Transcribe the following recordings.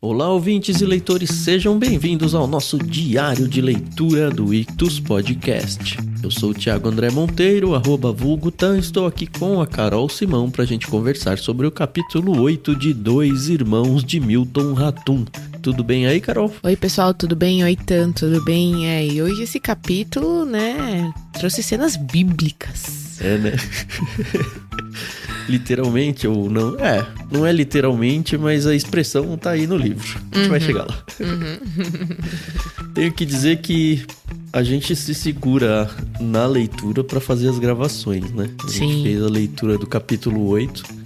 Olá, ouvintes e leitores, sejam bem-vindos ao nosso diário de leitura do Ictus Podcast. Eu sou o Thiago André Monteiro, @vulgutan, estou aqui com a Carol Simão pra gente conversar sobre o capítulo 8 de Dois Irmãos de Milton Ratum. Tudo bem aí, Carol? Oi, pessoal, tudo bem? Oi, tudo bem? E hoje esse capítulo, trouxe cenas bíblicas. É, né? Literalmente ou não? Não é literalmente, mas a expressão tá aí no livro. A gente vai chegar lá. Tenho que dizer que a gente se segura na leitura pra fazer as gravações, né? A gente fez a leitura do capítulo 8.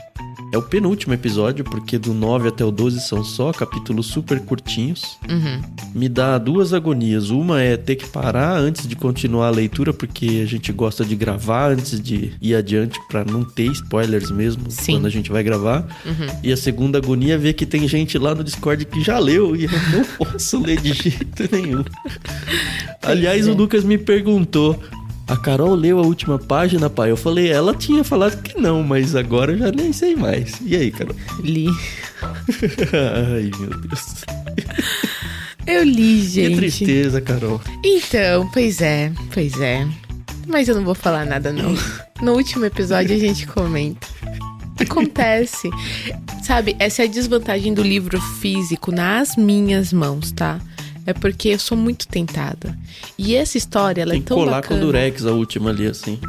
É o penúltimo episódio, porque do 9 até o 12 são só capítulos super curtinhos. Me dá duas agonias. Uma é ter que parar antes de continuar a leitura, porque a gente gosta de gravar antes de ir adiante, pra não ter spoilers mesmo quando a gente vai gravar. E a segunda agonia é ver que tem gente lá no Discord que já leu e eu não posso ler de jeito nenhum. Aliás, o Lucas me perguntou: a Carol leu a última página, pai? Eu falei, ela tinha falado que não, mas agora eu já nem sei mais. E aí, Carol? Li. Ai, meu Deus. Eu li, gente. Que tristeza, Carol. Então, pois é. Mas eu não vou falar nada, não. No último episódio a gente comenta. Acontece. Sabe, essa é a desvantagem do livro físico nas minhas mãos, tá? É porque eu sou muito tentada. E essa história, ela é tão bacana. Tem que colar com o durex a última ali, assim.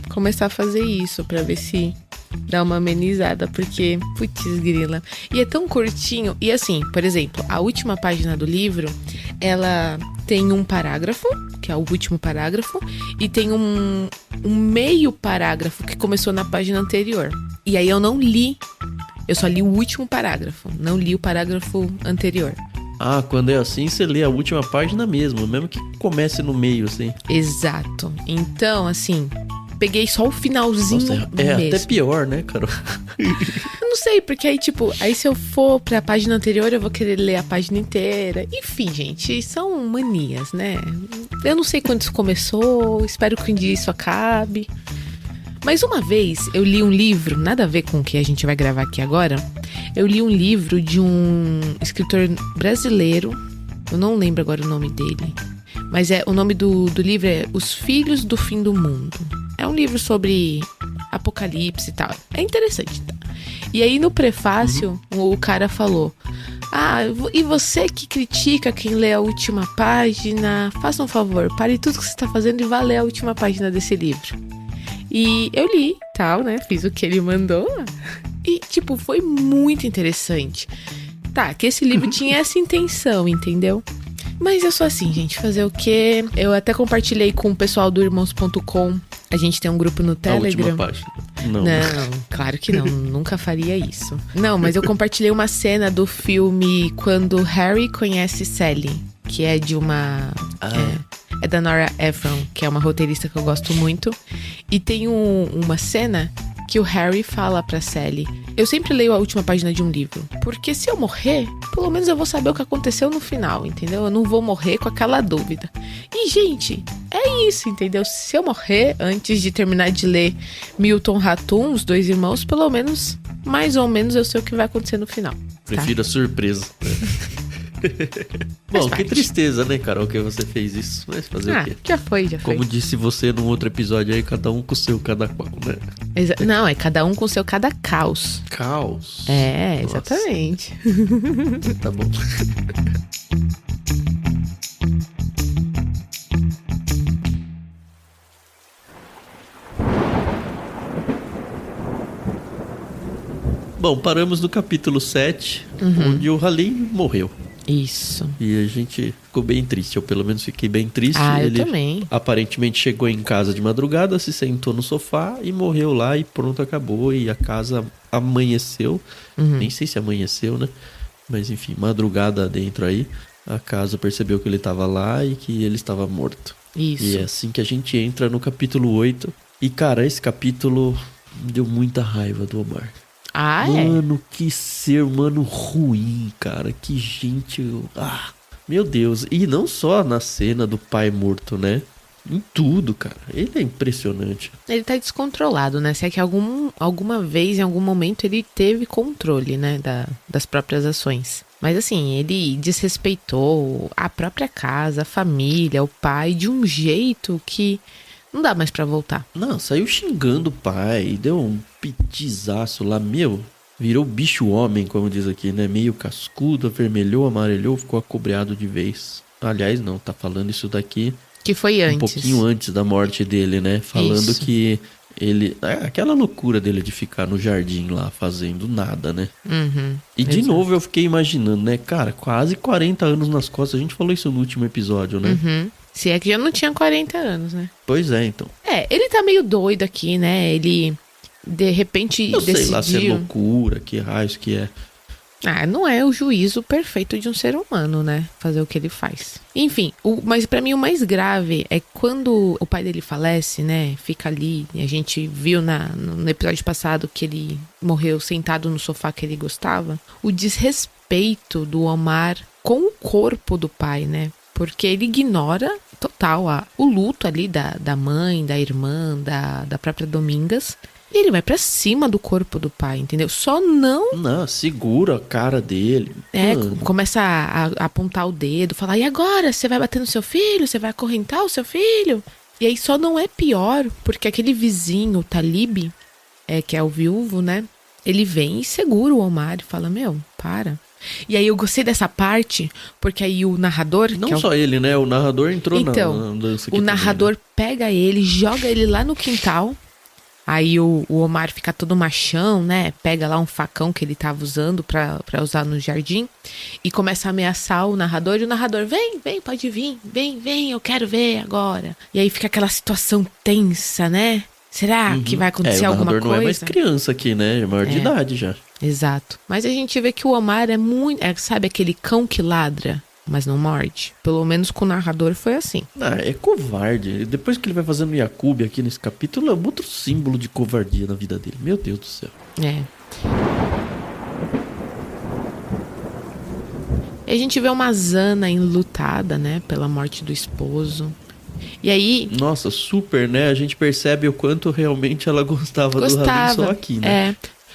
Começar a fazer isso pra ver se dá uma amenizada. Porque, putz grila. E é tão curtinho. E assim, por exemplo, a última página do livro, ela tem um parágrafo, que é o último parágrafo. E tem um meio parágrafo que começou na página anterior. E aí eu não li. Eu só li o último parágrafo. Não li o parágrafo anterior. Ah, quando é assim, você lê a última página mesmo que comece no meio, assim. Exato. Então, assim, peguei só o finalzinho. Nossa, mesmo. Até pior, né, Carol? Eu não sei, porque aí se eu for pra página anterior, eu vou querer ler a página inteira. Enfim, gente, são manias, né? Eu não sei quando isso começou, espero que um dia isso acabe. Mas uma vez eu li um livro, nada a ver com o que a gente vai gravar aqui agora. Eu li um livro de um escritor brasileiro, eu não lembro agora o nome dele, mas o nome do livro é Os Filhos do Fim do Mundo. É um livro sobre apocalipse e tal, é interessante, tá? E aí no prefácio o cara falou: e você que critica quem lê a última página, faça um favor, pare tudo que você está fazendo e vá ler a última página desse livro. E eu li, tal, né? Fiz o que ele mandou. E, foi muito interessante. Tá, que esse livro tinha essa intenção, entendeu? Mas eu sou assim, gente, fazer o quê? Eu até compartilhei com o pessoal do irmãos.com. A gente tem um grupo no Telegram. A última página. Não, claro que não. Nunca faria isso. Não, mas eu compartilhei uma cena do filme Quando Harry Conhece Sally, que é de uma... É da Nora Ephron, que é uma roteirista que eu gosto muito. E tem uma cena que o Harry fala pra Sally: eu sempre leio a última página de um livro, porque se eu morrer, pelo menos eu vou saber o que aconteceu no final, entendeu? Eu não vou morrer com aquela dúvida. E, gente, é isso, entendeu? Se eu morrer antes de terminar de ler Milton Ratum, Os Dois Irmãos, pelo menos, mais ou menos, eu sei o que vai acontecer no final. Prefiro a surpresa. Bom, que tristeza, né, Carol, que você fez isso. Mas fazer o quê? Já foi. Como disse você num outro episódio aí, cada um com o seu cada qual, né? Não, é cada um com o seu cada caos. Caos? É, nossa. Exatamente. Tá bom. Bom, paramos no capítulo 7, onde o Halim morreu. Isso. E a gente ficou bem triste, eu pelo menos fiquei bem triste. Ele também. Aparentemente chegou em casa de madrugada, se sentou no sofá e morreu lá e pronto, acabou. E a casa amanheceu, nem sei se amanheceu, né? Mas enfim, madrugada dentro aí, a casa percebeu que ele estava lá e que ele estava morto. Isso. E é assim que a gente entra no capítulo 8. E cara, esse capítulo deu muita raiva do Omar. Mano, que ser humano ruim, cara. Que gente... meu Deus. E não só na cena do pai morto, né? Em tudo, cara. Ele é impressionante. Ele tá descontrolado, né? Se é que alguma vez, em algum momento, ele teve controle, né? Das próprias ações. Mas assim, ele desrespeitou a própria casa, a família, o pai, de um jeito que não dá mais pra voltar. Não, saiu xingando o pai, deu um pitizaço lá, virou bicho homem, como diz aqui, né? Meio cascudo, avermelhou, amarelhou, ficou acobreado de vez. Aliás, não, tá falando isso daqui Que foi antes. um pouquinho antes da morte dele, né? Falando Isso. que ele... aquela loucura dele de ficar no jardim lá, fazendo nada, né? Uhum, E de exato. novo eu fiquei imaginando, né? Cara, quase 40 anos nas costas. A gente falou isso no último episódio, né? Uhum. Se é que já não tinha 40 anos, né? Pois é, então. Ele tá meio doido aqui, né? Ele, de repente, Eu sei lá se é decidiu... loucura, que raios que é. não é o juízo perfeito de um ser humano, né? Fazer o que ele faz. Enfim, mas pra mim o mais grave é quando o pai dele falece, né? Fica ali, e a gente viu no episódio passado que ele morreu sentado no sofá que ele gostava. O desrespeito do Omar com o corpo do pai, né? Porque ele ignora total o luto ali da mãe, da irmã, da própria Domingas. E ele vai pra cima do corpo do pai, entendeu? Só não... Não, segura a cara dele. Mano. Começa a apontar o dedo, falar, e agora? Você vai bater no seu filho? Você vai acorrentar o seu filho? E aí só não é pior, porque aquele vizinho, o Talib, que é o viúvo, né? Ele vem e segura o Omar e fala, para. E aí eu gostei dessa parte, porque aí o narrador... Não só ele, né? O narrador entrou na dança aqui o também, narrador né? pega ele, joga ele lá no quintal. Aí o Omar fica todo machão, né? Pega lá um facão que ele tava usando pra usar no jardim e começa a ameaçar o narrador. E o narrador, vem, pode vir, vem, eu quero ver agora. E aí fica aquela situação tensa, né? Será que vai acontecer alguma coisa? O narrador não é mais criança aqui, né? É maior de idade já. Exato. Mas a gente vê que o Omar é muito... sabe aquele cão que ladra, mas não morde? Pelo menos com o narrador foi assim. É covarde. Depois que ele vai fazendo Yakub aqui nesse capítulo, é um outro símbolo de covardia na vida dele. Meu Deus do céu. E a gente vê uma Zana enlutada, né? Pela morte do esposo. E aí... Nossa, super, né? A gente percebe o quanto realmente ela gostava do Rabin só aqui, né?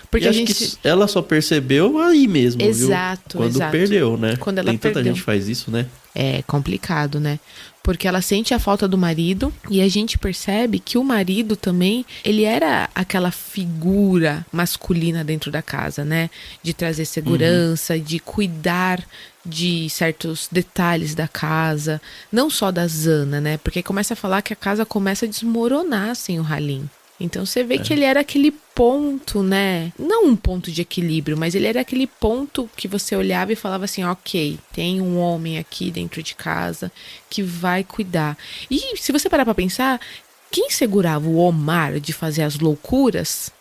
Porque e acho que ela só percebeu aí mesmo, exato, viu? Quando perdeu, né? Quando ela Tem tanta perdeu. gente que faz isso, né? É complicado, né? Porque ela sente a falta do marido e a gente percebe que o marido também, ele era aquela figura masculina dentro da casa, né? De trazer segurança, de cuidar de certos detalhes da casa, não só da Zana, né? Porque começa a falar que a casa começa a desmoronar sem o Halim. Então você vê que ele era aquele ponto, né? Não um ponto de equilíbrio, mas ele era aquele ponto que você olhava e falava assim, ok, tem um homem aqui dentro de casa que vai cuidar. E se você parar pra pensar, quem segurava o Omar de fazer as loucuras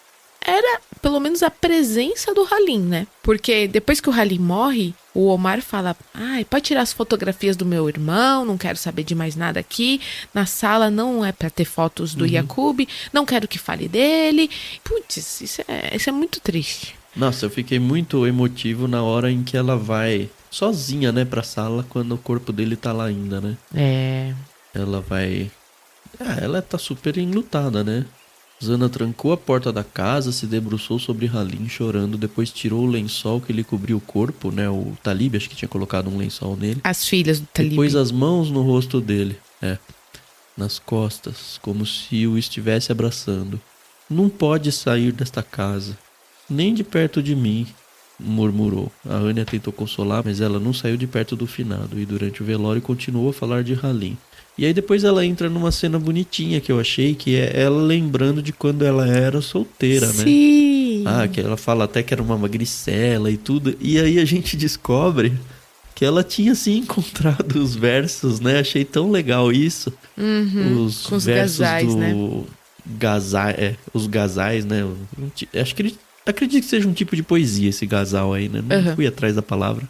era pelo menos a presença do Halim, né? Porque depois que o Halim morre, o Omar fala, pode tirar as fotografias do meu irmão, não quero saber de mais nada aqui, na sala não é pra ter fotos do Yakub, não quero que fale dele. Putz, isso é muito triste. Nossa, eu fiquei muito emotivo na hora em que ela vai sozinha, né, pra sala, quando o corpo dele tá lá ainda, né? Ela vai... ela tá super enlutada, né? Zana trancou a porta da casa, se debruçou sobre Halim chorando, depois tirou o lençol que lhe cobriu o corpo, né? O Talib, acho que tinha colocado um lençol nele. As filhas do Talib. E pôs as mãos no rosto dele, nas costas, como se o estivesse abraçando. Não pode sair desta casa, nem de perto de mim, murmurou. A Anya tentou consolar, mas ela não saiu de perto do finado, e durante o velório continuou a falar de Halim. E aí depois ela entra numa cena bonitinha que eu achei, que é ela lembrando de quando ela era solteira, né? Sim. Que ela fala até que era uma magricela e tudo. E aí a gente descobre que ela tinha sim encontrado os versos, né? Achei tão legal isso. Os com os versos gazais, do né? Os gazais, né? Acho que acredito que seja um tipo de poesia esse gazal aí, né? Não fui atrás da palavra.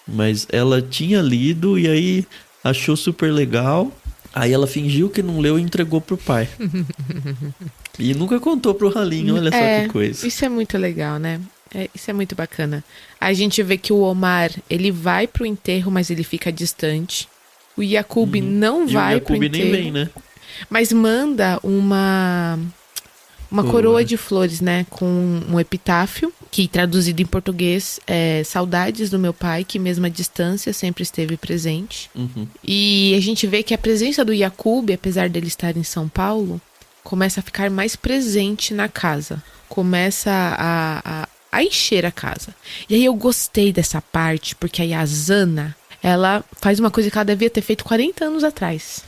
Mas ela tinha lido e aí achou super legal. Aí ela fingiu que não leu e entregou pro pai. E nunca contou pro Halim, olha só que coisa. Isso é muito legal, né? Isso é muito bacana. A gente vê que o Omar, ele vai pro enterro, mas ele fica distante. O Yakub não vai pro enterro. E o Yakub nem vem, né? Mas manda uma uma coroa de flores, né? Com um epitáfio, que traduzido em português é saudades do meu pai, que mesmo à distância sempre esteve presente. E a gente vê que a presença do Yakub, apesar dele estar em São Paulo, começa a ficar mais presente na casa. Começa a encher a casa. E aí eu gostei dessa parte, porque aí a Zana, ela faz uma coisa que ela devia ter feito 40 anos atrás,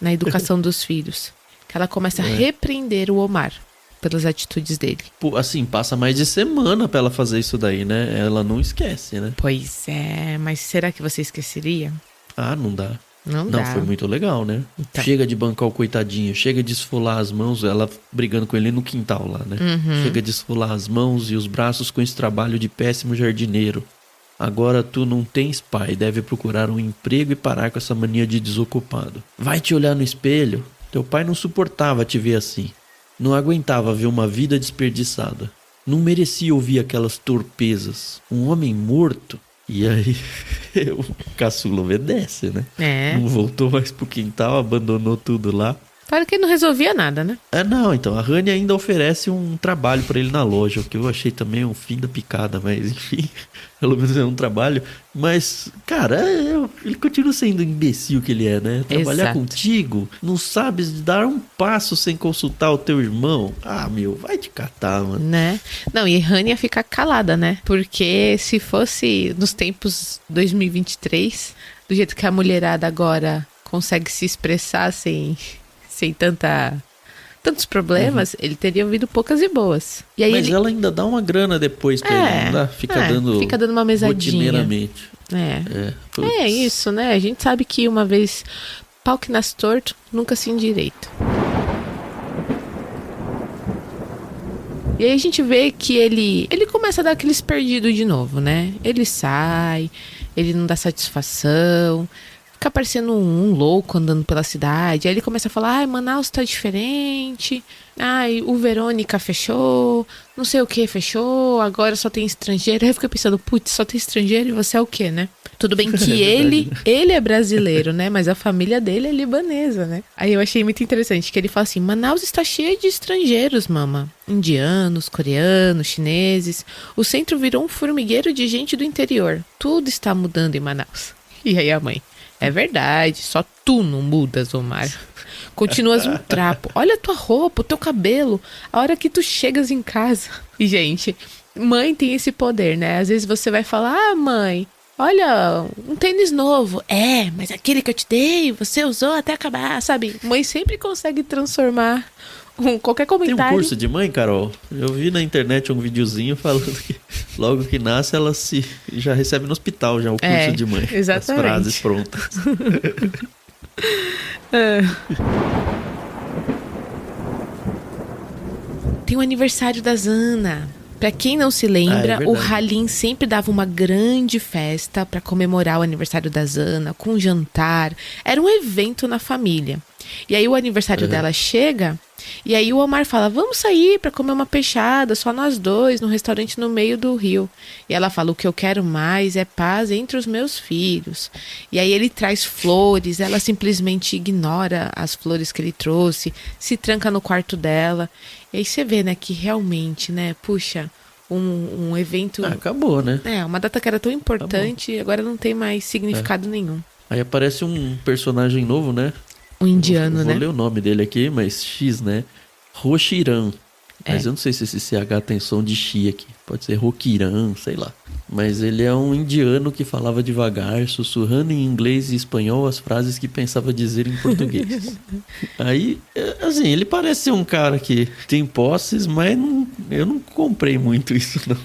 na educação dos filhos. Que ela começa a repreender o Omar pelas atitudes dele. Pô, assim, passa mais de semana pra ela fazer isso daí, né? Ela não esquece, né? Pois é, mas será que você esqueceria? Ah, não dá. Não dá. Não, foi muito legal, né? Então. Chega de bancar o coitadinho, chega de esfolar as mãos, ela brigando com ele no quintal lá, né? Chega de esfolar as mãos e os braços com esse trabalho de péssimo jardineiro. Agora tu não tens pai, deve procurar um emprego e parar com essa mania de desocupado. Vai te olhar no espelho, teu pai não suportava te ver assim. Não aguentava ver uma vida desperdiçada. Não merecia ouvir aquelas torpezas. Um homem morto. E aí, o caçula obedece, né? Não voltou mais pro quintal, abandonou tudo lá. Claro que ele não resolvia nada, né? Não, então, a Rani ainda oferece um trabalho pra ele na loja, o que eu achei também um fim da picada, mas enfim, pelo menos é um trabalho. Mas, cara, ele continua sendo o imbecil que ele é, né? Trabalhar contigo, não sabes dar um passo sem consultar o teu irmão. Ah, meu, vai te catar, mano. Né? Não, e Rani ia ficar calada, né? Porque se fosse nos tempos 2023, do jeito que a mulherada agora consegue se expressar sem tantos problemas, ele teria ouvido poucas e boas. E aí mas ela ainda dá uma grana depois pra ele, não dá? Fica dando uma mesadinha. Rotineiramente. É isso, né? A gente sabe que uma vez pau que nasce torto, nunca se endireita. E aí a gente vê que ele começa a dar aqueles perdidos de novo, né? Ele sai, ele não dá satisfação, fica parecendo um louco andando pela cidade. Aí ele começa a falar, Manaus tá diferente. O Verônica fechou, não sei o que fechou, agora só tem estrangeiro. Aí eu fico pensando, putz, só tem estrangeiro e você é o quê, né? Tudo bem que ele é brasileiro, né? Mas a família dele é libanesa, né? Aí eu achei muito interessante que ele fala assim, Manaus está cheia de estrangeiros, mama. Indianos, coreanos, chineses. O centro virou um formigueiro de gente do interior. Tudo está mudando em Manaus. E aí a mãe, é verdade, só tu não mudas, Omar. Continuas um trapo. Olha a tua roupa, o teu cabelo, a hora que tu chegas em casa. E, gente, mãe tem esse poder, né? Às vezes você vai falar, mãe, olha, um tênis novo. Mas aquele que eu te dei, você usou até acabar, sabe? Mãe sempre consegue transformar qualquer comentário. Tem um curso de mãe, Carol? Eu vi na internet um videozinho falando que logo que nasce ela já recebe no hospital já o curso de mãe. Exatamente. As frases prontas. Tem o aniversário da Zana. Pra quem não se lembra, o Halim sempre dava uma grande festa pra comemorar o aniversário da Zana, com jantar. Era um evento na família. E aí o aniversário dela chega, e aí o Omar fala, vamos sair pra comer uma peixada, só nós dois, num restaurante no meio do rio. E ela fala, o que eu quero mais é paz entre os meus filhos. E aí ele traz flores, ela simplesmente ignora as flores que ele trouxe, se tranca no quarto dela. E aí você vê, né, que realmente, né, puxa, um evento... acabou, né? Uma data que era tão importante, agora não tem mais significado nenhum. Aí aparece um personagem novo, né? Um indiano, né? Vou ler o nome dele aqui, mas X, né? Roshiran. Mas eu não sei se esse CH tem som de Xi aqui. Pode ser Rokiran, sei lá. Mas ele é um indiano que falava devagar, sussurrando em inglês e espanhol as frases que pensava dizer em português. Aí, assim, ele parece ser um cara que tem posses, mas eu não comprei muito isso, não.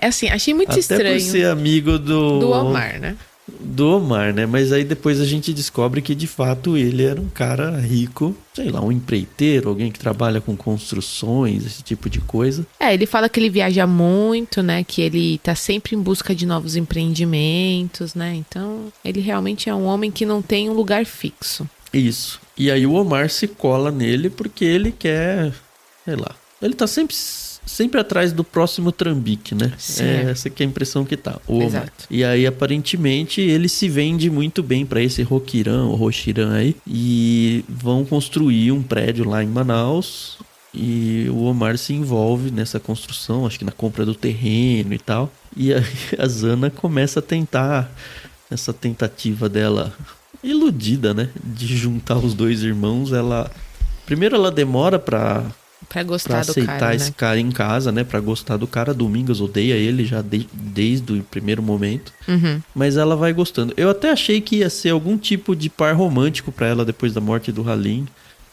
Assim, achei muito estranho. Até por ser amigo do Omar, né? Do Omar, né? Mas aí depois a gente descobre que de fato ele era um cara rico, sei lá, um empreiteiro, alguém que trabalha com construções, esse tipo de coisa. Ele fala que ele viaja muito, né? Que ele tá sempre em busca de novos empreendimentos, né? Então, ele realmente é um homem que não tem um lugar fixo. Isso. E aí o Omar se cola nele porque ele quer, sei lá, ele tá sempre atrás do próximo trambique, né? Essa que é a impressão que tá. O Omar. Exato. E aí, aparentemente, ele se vende muito bem pra esse Rokiran, ou Roshiran aí. E vão construir um prédio lá em Manaus E o Omar se envolve nessa construção, acho que na compra do terreno e tal. E aí a Zana começa a tentar, essa tentativa dela iludida, né? De juntar os dois irmãos. Primeiro ela demora pra gostar do aceitar cara, esse né? cara em casa, né? Pra gostar do cara. Domingas odeia ele já desde o primeiro momento. Uhum. Mas ela vai gostando. Eu até achei que ia ser algum tipo de par romântico pra ela depois da morte do Halim,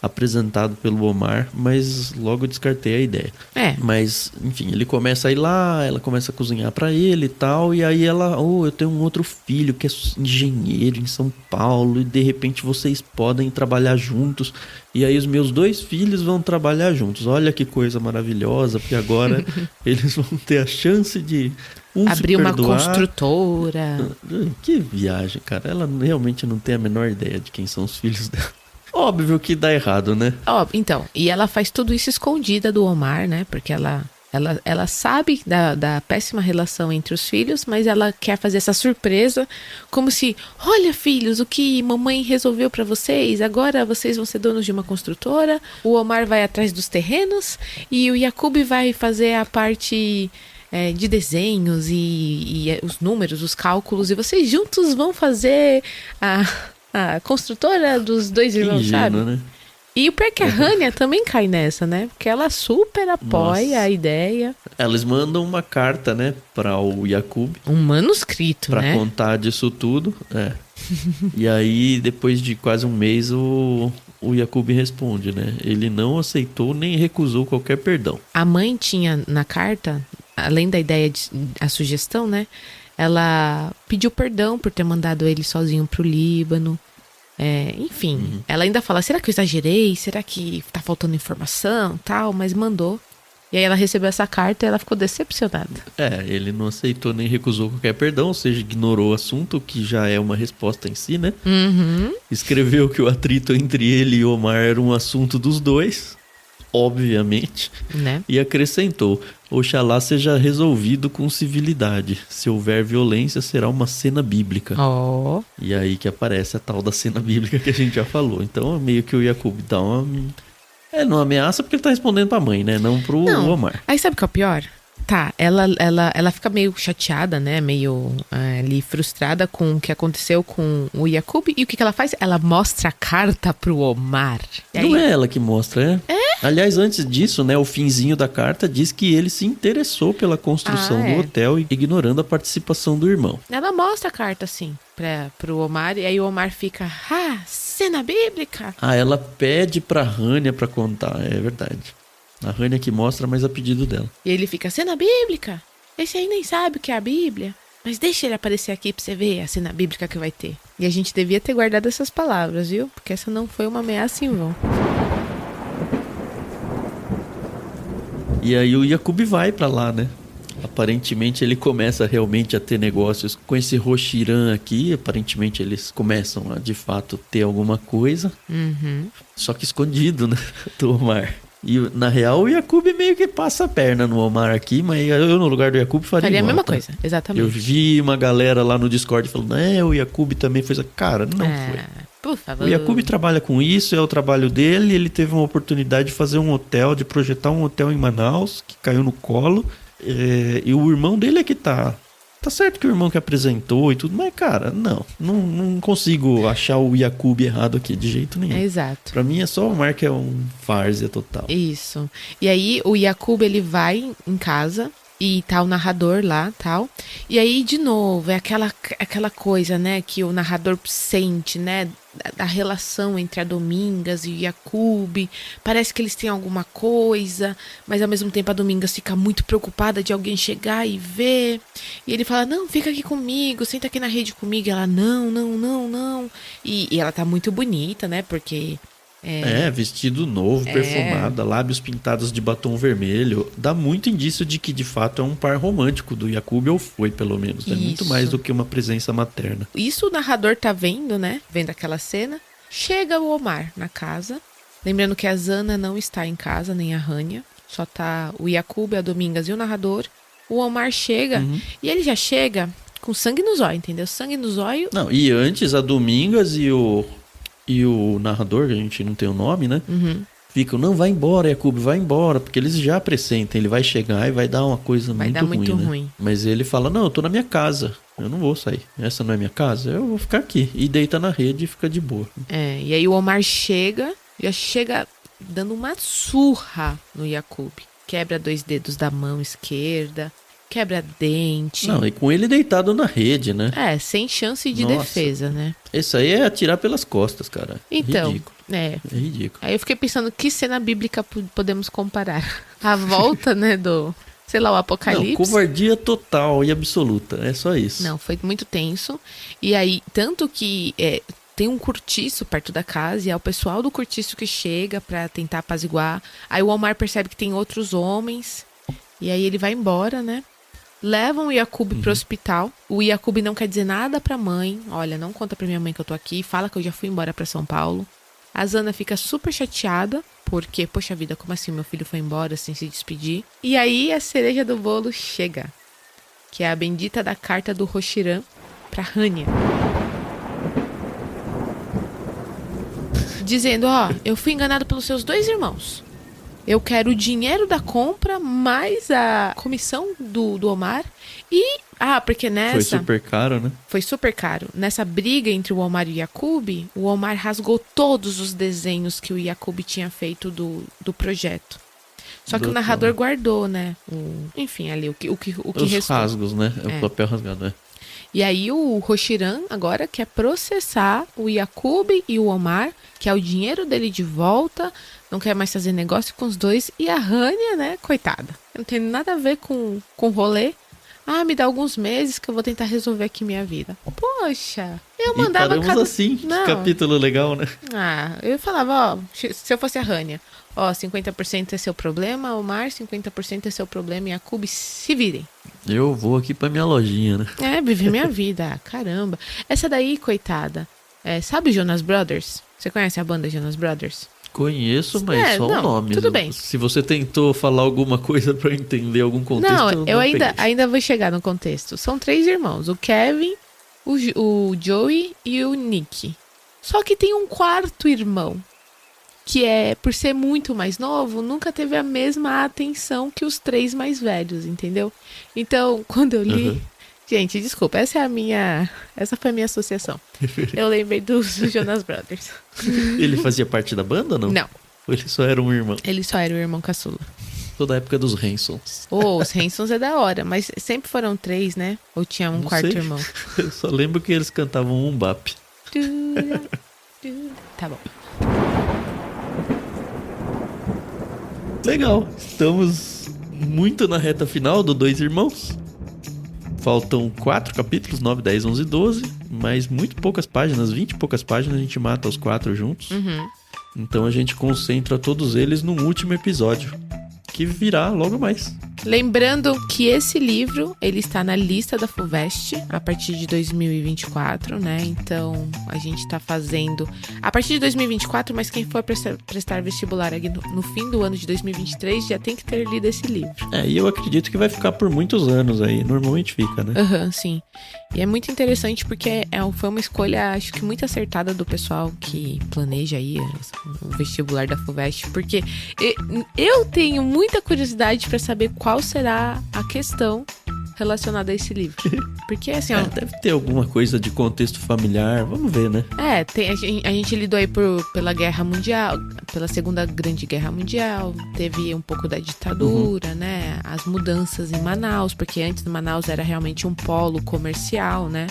apresentado pelo Omar, mas logo descartei a ideia. Mas, enfim, ele começa a ir lá, ela começa a cozinhar pra ele e tal, e aí ela, eu tenho um outro filho que é engenheiro em São Paulo, e de repente vocês podem trabalhar juntos, e aí os meus 2 filhos vão trabalhar juntos. Olha que coisa maravilhosa, porque agora eles vão ter a chance de abrir uma perdoar. Construtora. Que viagem, cara. Ela realmente não tem a menor ideia de quem são os filhos dela. Óbvio que dá errado, né? Então, e ela faz tudo isso escondida do Omar, né? Porque ela sabe da péssima relação entre os filhos, mas ela quer fazer essa surpresa, como se, olha filhos, o que mamãe resolveu pra vocês, agora vocês vão ser donos de uma construtora, o Omar vai atrás dos terrenos e o Yaqub vai fazer a parte de desenhos e os números, os cálculos, e vocês juntos vão fazer a construtora dos 2 irmãos, ingênua, sabe? Né? E o pior é que a Rania também cai nessa, né? Porque ela super apoia a ideia. Eles mandam uma carta, né, para o Yaqub. Um manuscrito, pra né? contar disso tudo. E aí, depois de quase um mês, o Yaqub responde, né? Ele não aceitou nem recusou qualquer perdão. A mãe tinha na carta, além da ideia, a sugestão, né? Ela pediu perdão por ter mandado ele sozinho pro Líbano. Enfim, ela ainda fala, será que eu exagerei? Será que tá faltando informação? Tal, mas mandou. E aí ela recebeu essa carta e ela ficou decepcionada. Ele não aceitou nem recusou qualquer perdão, ou seja, ignorou o assunto, que já é uma resposta em si, né? Escreveu que o atrito entre ele e Omar era um assunto dos dois, obviamente, né? E acrescentou, oxalá seja resolvido com civilidade. Se houver violência, será uma cena bíblica. E aí que aparece a tal da cena bíblica que a gente já falou. Então, meio que o Yaqub dá não ameaça porque ele tá respondendo pra mãe, né? Não pro Omar. Aí sabe o que é o pior? Tá, ela fica meio chateada, né? Meio ali frustrada com o que aconteceu com o Yaqub. E o que ela faz? Ela mostra a carta pro Omar. Não é ela que mostra, Aliás, antes disso, né, o finzinho da carta diz que ele se interessou pela construção do hotel, ignorando a participação do irmão. Ela mostra a carta, assim, pro Omar, e aí o Omar fica, cena bíblica. Ela pede pra Rania pra contar, é verdade. A Rania que mostra, mas a pedido dela. E ele fica, cena bíblica? Esse aí nem sabe o que é a Bíblia. Mas deixa ele aparecer aqui pra você ver a cena bíblica que vai ter. E a gente devia ter guardado essas palavras, viu? Porque essa não foi uma ameaça em vão. E aí o Yaqub vai pra lá, né? Aparentemente ele começa realmente a ter negócios com esse Roxiran aqui. Aparentemente eles começam a, de fato, ter alguma coisa. Só que escondido, né? Do Omar. E, na real, o Yaqub meio que passa a perna no Omar aqui, mas eu, no lugar do Yaqub, faria igual, a mesma coisa, exatamente. Eu vi uma galera lá no Discord falando, o Yaqub também fez... Cara, não foi. Por favor. O Yaqub trabalha com isso, é o trabalho dele. Ele teve uma oportunidade de fazer um hotel, de projetar um hotel em Manaus, que caiu no colo. E o irmão dele é que tá... Tá certo que o irmão que apresentou e tudo, mas, cara, não consigo achar o Yaqub errado aqui, de jeito nenhum. Exato. Pra mim é só o Omar que é um várzea total. Isso. E aí o Yaqub, ele vai em casa e tá o narrador lá, tal. E aí, de novo, é aquela coisa, né, que o narrador sente, né, da relação entre a Domingas e o Yaqub. Parece que eles têm alguma coisa, mas ao mesmo tempo a Domingas fica muito preocupada de alguém chegar e ver. E ele fala, não, fica aqui comigo, senta aqui na rede comigo. E ela, não. E ela tá muito bonita, né, porque... vestido novo, perfumada, lábios pintados de batom vermelho. Dá muito indício de que, de fato, é um par romântico do Yaqub, ou foi, pelo menos. É muito mais do que uma presença materna. Isso o narrador tá vendo, né? Vendo aquela cena. Chega o Omar na casa. Lembrando que a Zana não está em casa, nem a Rania. Só tá o Yaqub, a Domingas e o narrador. O Omar chega e ele já chega com sangue no zóio, entendeu? Sangue no zóio. Não, e antes a Domingas e o narrador, que a gente não tem o nome, né? ficam, não, vai embora, Yakub, vai embora, porque eles já pressentem, ele vai chegar e vai dar uma coisa Vai muito dar muito ruim, né? ruim. Mas ele fala, não, eu tô na minha casa, eu não vou sair, essa não é minha casa, eu vou ficar aqui. E deita na rede e fica de boa. E aí o Omar já chega dando uma surra no Yakub. Quebra 2 dedos da mão esquerda, quebra dente. Não, e com ele deitado na rede, né? Sem chance de Nossa. defesa, né? Isso aí é atirar pelas costas, cara. Então, Ridículo. é. É ridículo. Aí eu fiquei pensando, que cena bíblica podemos comparar? A volta, né, do, sei lá, o apocalipse. Não, covardia total e absoluta, é só isso. Não, foi muito tenso. E aí, tanto que tem um cortiço perto da casa e é o pessoal do cortiço que chega pra tentar apaziguar. Aí o Omar percebe que tem outros homens e aí ele vai embora, né? Levam o Yakub pro hospital. O Yakub não quer dizer nada pra mãe. Olha, não conta pra minha mãe que eu tô aqui. Fala que eu já fui embora pra São Paulo. A Zana fica super chateada. Porque, poxa vida, como assim meu filho foi embora sem se despedir? E aí a cereja do bolo chega. Que é a bendita da carta do Roshiram pra Hania. Dizendo, eu fui enganado pelos seus 2 irmãos. Eu quero o dinheiro da compra, mais a comissão do Omar. E, porque nessa... Foi super caro, né? Foi super caro. Nessa briga entre o Omar e o Yakub, o Omar rasgou todos os desenhos que o Yakub tinha feito do projeto. Só que o narrador guardou, né? Enfim, ali, o que Os restou. rasgos, né? É o papel rasgado, né? E aí o Roshiram agora quer processar o Yakub e o Omar, que é o dinheiro dele de volta, não quer mais fazer negócio com os dois. E a Hania, né, coitada, não tem nada a ver com rolê. Me dá alguns meses que eu vou tentar resolver aqui minha vida. Poxa, eu mandava... E paramos assim, Não. que capítulo legal, né? Eu falava, se eu fosse a Hania, 50% é seu problema, Omar, 50% é seu problema, e Yakub, se virem. Eu vou aqui pra minha lojinha, né? Viver minha vida, caramba. Essa daí, coitada, sabe Jonas Brothers? Você conhece a banda Jonas Brothers? Conheço, mas só o nome. Tudo bem. Se você tentou falar alguma coisa pra eu entender algum contexto, Não, eu peguei. ainda vou chegar no contexto. São 3 irmãos, o Kevin, o Joey e o Nick. Só que tem um 4º irmão, que por ser muito mais novo, nunca teve a mesma atenção que os 3 mais velhos, entendeu? Então, quando eu li... Gente, desculpa, essa foi a minha associação. Eu lembrei dos Jonas Brothers. Ele fazia parte da banda ou não? Não. Ou ele só era um irmão? Ele só era o irmão caçula. Toda a época dos Hansons. Os Hansons é da hora, mas sempre foram 3, né? Ou tinha um Não 4º sei. irmão? Eu só lembro que eles cantavam um bap. Tá bom. Legal, estamos muito na reta final do 2 Irmãos. Faltam 4 capítulos, 9, 10, 11 e 12. Mas muito poucas páginas, 20 e poucas páginas, a gente mata os 4 juntos. Então a gente concentra todos eles num último episódio, que virá logo mais. Lembrando que esse livro, ele está na lista da FUVEST a partir de 2024, né? Então, a gente tá fazendo a partir de 2024, mas quem for prestar vestibular aqui no fim do ano de 2023 já tem que ter lido esse livro. E eu acredito que vai ficar por muitos anos aí. Normalmente fica, né? Sim. E é muito interessante porque foi uma escolha, acho que muito acertada do pessoal que planeja aí o vestibular da FUVEST, porque eu tenho muita curiosidade para saber qual será a questão relacionada a esse livro. Porque assim, deve ter alguma coisa de contexto familiar, vamos ver, né? A gente lidou aí pela Guerra Mundial, pela Segunda Grande Guerra Mundial, teve um pouco da ditadura, né? As mudanças em Manaus, porque antes Manaus era realmente um polo comercial, né?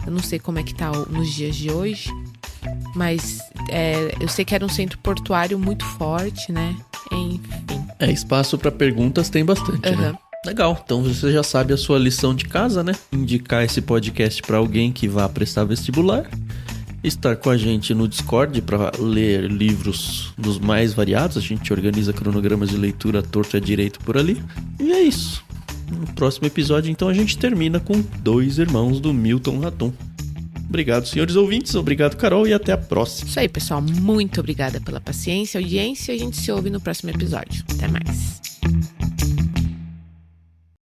Eu não sei como é que tá nos dias de hoje, mas eu sei que era um centro portuário muito forte, né? Enfim. Espaço para perguntas tem bastante, né? Legal, então você já sabe a sua lição de casa, né? Indicar esse podcast para alguém que vá prestar vestibular. Estar com a gente no Discord para ler livros dos mais variados. A gente organiza cronogramas de leitura torto e à direito por ali. E é isso. No próximo episódio, então, a gente termina com 2 Irmãos do Milton Raton. Obrigado, senhores ouvintes. Obrigado, Carol. E até a próxima. Isso aí, pessoal. Muito obrigada pela paciência e audiência. A gente se ouve no próximo episódio. Até mais.